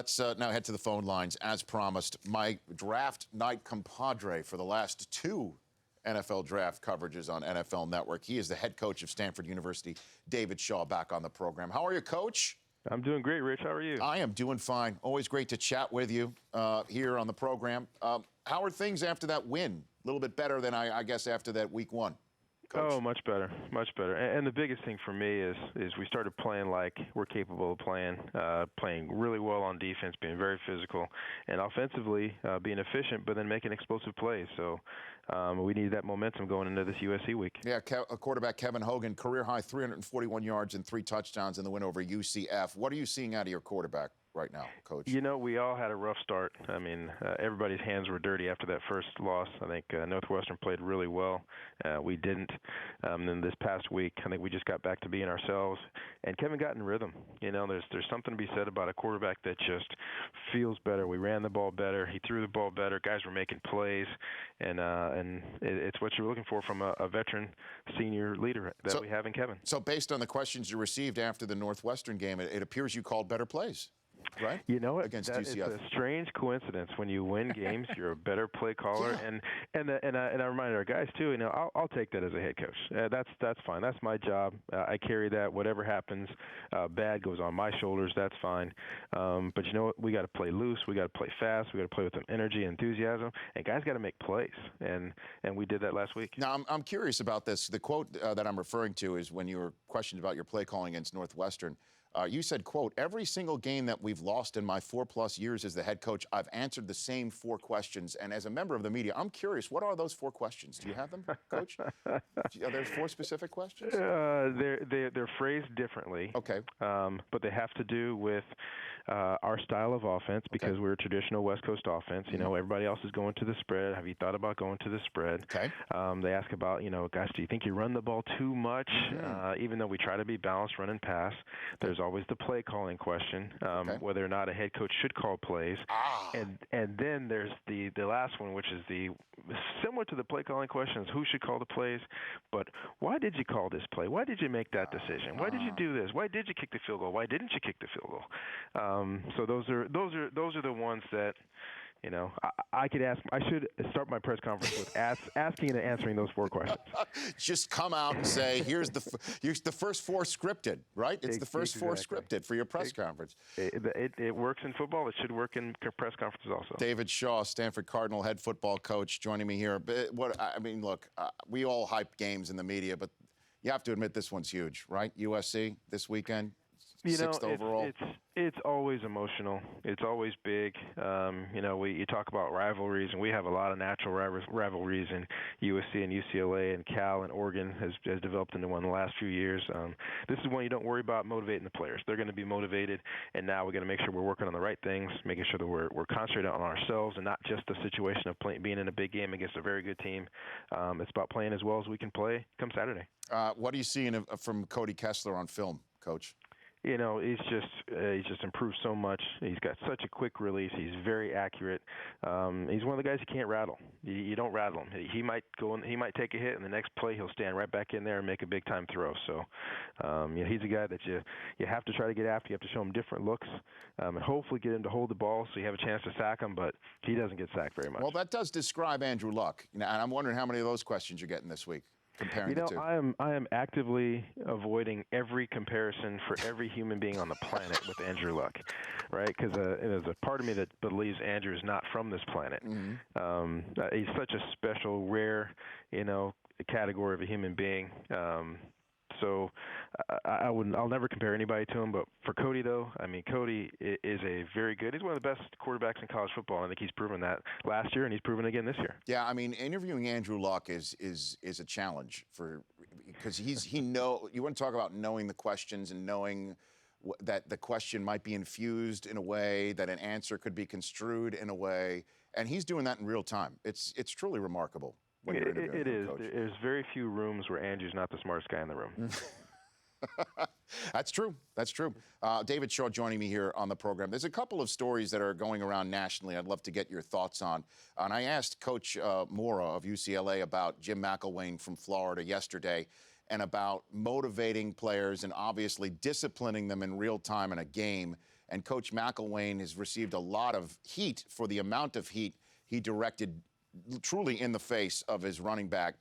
let's now head to the phone lines. As promised, my draft night compadre for the last two NFL draft coverages on NFL Network. He is the head coach of Stanford University, David Shaw, back on the program. How are you, Coach? I'm doing great, Rich. How are you? I am doing fine. Always great to chat with you here on the program. How are things after that win? A little bit better than, I guess, after that week one. Coach. Oh, much better, much better. And the biggest thing for me is we started playing like we're capable of playing really well on defense, being very physical, and offensively being efficient, but then making explosive plays. So we need that momentum going into this USC week. Yeah, quarterback Kevin Hogan, career-high 341 yards and 3 touchdowns in the win over UCF. What are you seeing out of your quarterback right now, Coach? You know, we all had a rough start. I mean, everybody's hands were dirty after that first loss. I think Northwestern played really well. We didn't. Then this past week, I think we just got back to being ourselves. And Kevin got in rhythm. You know, there's something to be said about a quarterback that just feels better. We ran the ball better. He threw the ball better. Guys were making plays. And it's what you're looking for from a veteran senior leader that we have in Kevin. So based on the questions you received after the Northwestern game, it appears you called better plays. Right? You know what? Against It's UCF. a strange coincidence. When you win games, you're a better play caller, Yeah. and I reminded our guys too. You know, I'll take that as a head coach. That's fine. That's my job. I carry that. Whatever happens, bad goes on my shoulders. That's fine. But you know what? We got to play loose. We got to play fast. We got to play with some energy, and enthusiasm, and guys got to make plays. And we did that last week. Now I'm curious about this. The quote that I'm referring to is when you were questioned about your play calling against Northwestern. You said, quote, every single game that we've lost in my 4+ years as the head coach, I've answered the same 4 questions. And as a member of the media, I'm curious, what are those 4 questions? Do you have them, Coach? Are there 4 specific questions? They're phrased differently. Okay. But they have to do with our style of offense because we're a traditional West Coast offense. You know, everybody else is going to the spread. Have you thought about going to the spread? Okay. They ask about, you know, guys, do you think you run the ball too much? Even though we try to be balanced, run and pass. There's always the play calling question, whether or not a head coach should call plays. And then there's the last one, which is similar to the play calling questions, who should call the plays, but why did you call this play? Why did you make that decision? Why did you do this? Why did you kick the field goal? Why didn't you kick the field goal? So those are the ones that, you know, I should start my press conference with asking and answering those 4 questions. Just come out and say, here's the first 4 scripted, right? It's the first 4 scripted for your press conference. It works in football. It should work in press conferences also. David Shaw, Stanford Cardinal head football coach, joining me here. Look, we all hype games in the media, but you have to admit this one's huge, right? USC this weekend, 6th overall. It's always emotional. It's always big. You know, you talk about rivalries, and we have a lot of natural rivalries in USC and UCLA and Cal and Oregon has developed into one in the last few years. This is one you don't worry about motivating the players. They're going to be motivated, and now we're going to make sure we're working on the right things, making sure that we're concentrated on ourselves and not just the situation of being in a big game against a very good team. It's about playing as well as we can play come Saturday. What are you seeing from Cody Kessler on film, Coach? You know, he's just improved so much. He's got such a quick release. He's very accurate. He's one of the guys you can't rattle. You don't rattle him. He might go and he might take a hit, and the next play he'll stand right back in there and make a big time throw. So, you know, he's a guy that you have to try to get after. You have to show him different looks, and hopefully get him to hold the ball so you have a chance to sack him. But he doesn't get sacked very much. Well, that does describe Andrew Luck. You know, and I'm wondering how many of those questions you're getting this week. You know, I am actively avoiding every comparison for every human being on the planet with Andrew Luck, right? Because there's a part of me that believes Andrew is not from this planet. He's such a special, rare, you know, category of a human being. So I'll never compare anybody to him. But for Cody, though, I mean, Cody is he's one of the best quarterbacks in college football. I think he's proven that last year, and he's proven again this year. Yeah, I mean, interviewing Andrew Luck is a challenge because you want to talk about knowing the questions and knowing that the question might be infused in a way that an answer could be construed in a way, and he's doing that in real time. It's truly remarkable. It is. There's very few rooms where Andrew's not the smartest guy in the room. That's true. That's true. David Shaw joining me here on the program. There's a couple of stories that are going around nationally I'd love to get your thoughts on. And I asked Coach Mora of UCLA about Jim McElwain from Florida yesterday and about motivating players and obviously disciplining them in real time in a game and Coach McElwain has received a lot of heat for the amount of heat he directed truly in the face of his running back,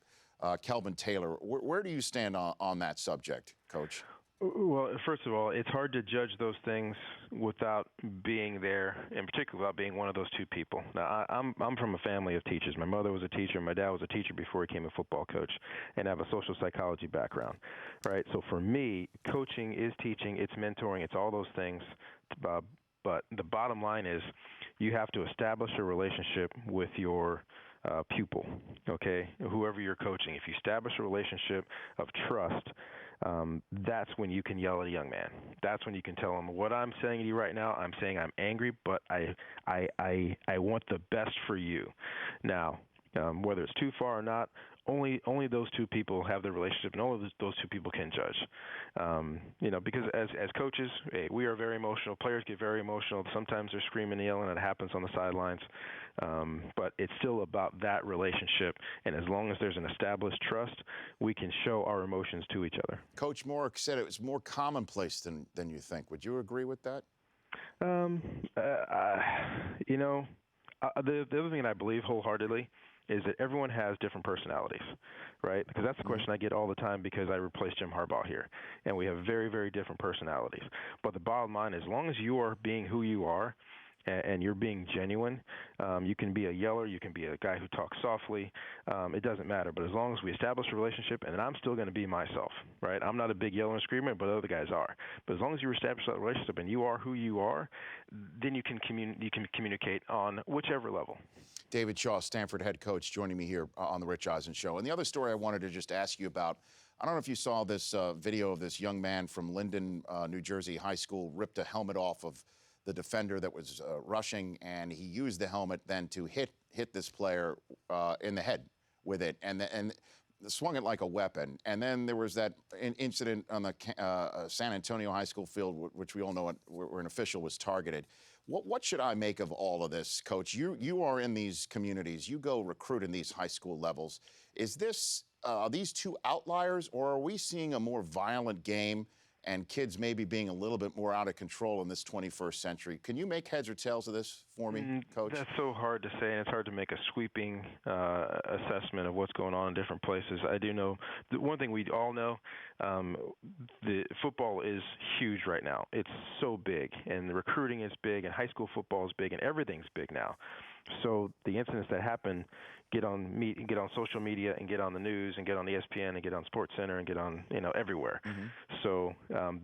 Kelvin Taylor. Where do you stand on that subject, Coach? Well, first of all, it's hard to judge those things without being there, in particular without being one of those two people. Now, I'm from a family of teachers. My mother was a teacher. My dad was a teacher before he became a football coach, and I have a social psychology background, right? So for me, coaching is teaching, it's mentoring, it's all those things. But the bottom line is you have to establish a relationship with your pupil, okay, whoever you're coaching. If you establish a relationship of trust, that's when you can yell at a young man. That's when you can tell him, what I'm saying to you right now, I'm saying I'm angry, but I want the best for you. Now, whether it's too far or not, only those two people have the relationship, and only those two people can judge. Because as coaches, we are very emotional. Players get very emotional. Sometimes they're screaming and yelling. It happens on the sidelines. But it's still about that relationship, and as long as there's an established trust, we can show our emotions to each other. Coach Moore said it was more commonplace than you think. Would you agree with that? The other thing that I believe wholeheartedly is that everyone has different personalities, right? Because that's the question I get all the time because I replaced Jim Harbaugh here, and we have very, very different personalities. But the bottom line is, as long as you are being who you are, and you're being genuine, you can be a yeller, you can be a guy who talks softly, it doesn't matter. But as long as we establish a relationship, and then I'm still going to be myself, right? I'm not a big yeller and screamer, but other guys are. But as long as you establish that relationship and you are who you are, then you can communicate on whichever level. David Shaw, Stanford head coach, joining me here on the Rich Eisen Show. And the other story I wanted to just ask you about, I don't know if you saw this video of this young man from Linden, New Jersey high school, ripped a helmet off of the defender that was rushing, and he used the helmet then to hit this player in the head with it, and swung it like a weapon. And then there was that incident on the San Antonio high school field, which we all know where an official was targeted. What should I make of all of this, Coach? You are in these communities. You go recruit in these high school levels. Is this these two outliers, or are we seeing a more violent game and kids maybe being a little bit more out of control in this 21st century? Can you make heads or tails of this for me, Coach? That's so hard to say, and it's hard to make a sweeping assessment of what's going on in different places. I do know one thing we all know, the football is huge right now. It's so big, and the recruiting is big, and high school football is big, and everything's big now. So the incidents that happen get on social media and get on the news and get on ESPN and get on SportsCenter and get on everywhere. Mm-hmm. So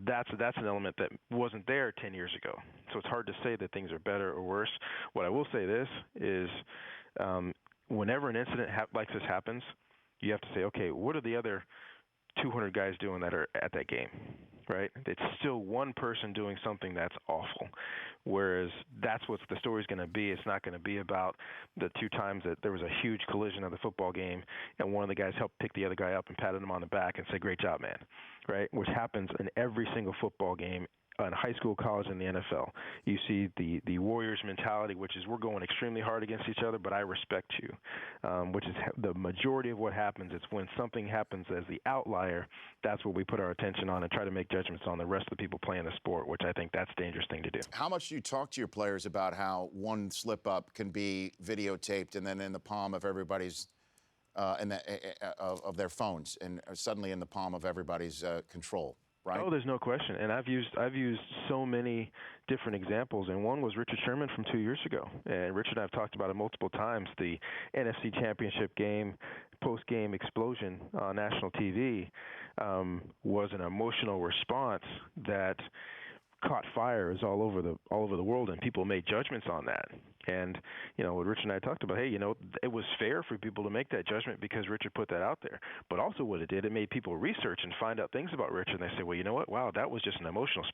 that's an element that wasn't there 10 years ago. So it's hard to say that things are better or worse. What I will say this is, whenever an incident like this happens, you have to say, okay, what are the other 200 guys doing that are at that game? Right? It's still one person doing something that's awful, whereas that's what the story's going to be. It's not going to be about the two times that there was a huge collision of the football game and one of the guys helped pick the other guy up and patted him on the back and say, "Great job, man," right? Which happens in every single football game in high school, college, and the NFL. You see the Warriors mentality, which is we're going extremely hard against each other, but I respect you, which is the majority of what happens. It's when something happens as the outlier, that's where we put our attention on and try to make judgments on the rest of the people playing the sport, which I think that's a dangerous thing to do. How much do you talk to your players about how one slip-up can be videotaped and then in the palm of everybody's of their phones and suddenly in the palm of everybody's control? Right? Oh, there's no question. And I've used so many different examples, and one was Richard Sherman from 2 years ago. And Richard and I have talked about it multiple times. The NFC Championship game, post-game explosion on national TV was an emotional response that caught fires all over the world, and people made judgments on that. And what Richard and I talked about, hey, it was fair for people to make that judgment because Richard put that out there. But also what it did, it made people research and find out things about Richard. And they say, well, you know what? Wow, that was just an emotional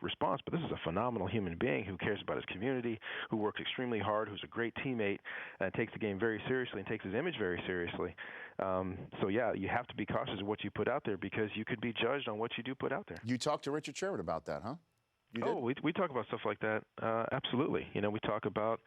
response, but this is a phenomenal human being who cares about his community, who works extremely hard, who's a great teammate, and takes the game very seriously and takes his image very seriously. So, yeah, you have to be cautious of what you put out there because you could be judged on what you do put out there. You talked to Richard Sherman about that, huh? We talk about stuff like that. Absolutely. We talk about,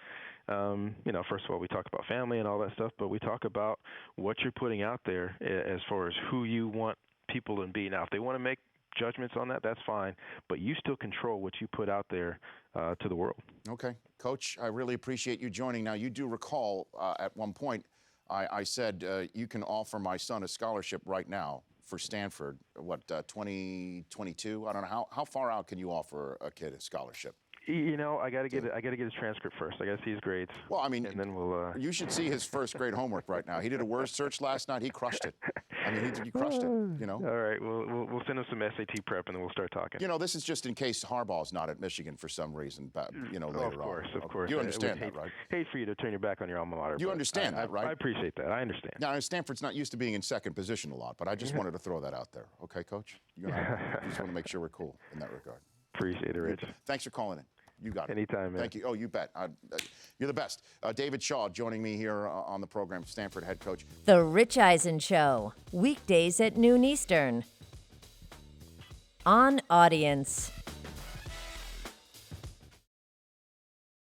first of all, we talk about family and all that stuff, but we talk about what you're putting out there as far as who you want people to be. Now, if they want to make judgments on that, that's fine. But you still control what you put out there to the world. Okay. Coach, I really appreciate you joining. Now, you do recall at one point I said you can offer my son a scholarship right now for Stanford, 2022? I don't know. How far out can you offer a kid a scholarship? I got to get his transcript first. I got to see his grades. Well, I mean, and then we'll. You should see his first grade homework right now. He did a word search last night. He crushed it. I mean, he crushed it. All right, we'll send him some SAT prep, and then we'll start talking. This is just in case Harbaugh's not at Michigan for some reason. But later on. Of course. You understand that, right? Hate for you to turn your back on your alma mater. You understand that, right? I appreciate that. I understand. Now, Stanford's not used to being in second position a lot, but I just wanted to throw that out there. Okay, Coach? I just want to make sure we're cool in that regard. Appreciate it, Rich. Thanks for calling in. You got it. Anytime, man. Thank you. Oh, you bet. You're the best. David Shaw joining me here on the program, Stanford head coach. The Rich Eisen Show, weekdays at noon Eastern. On Audience.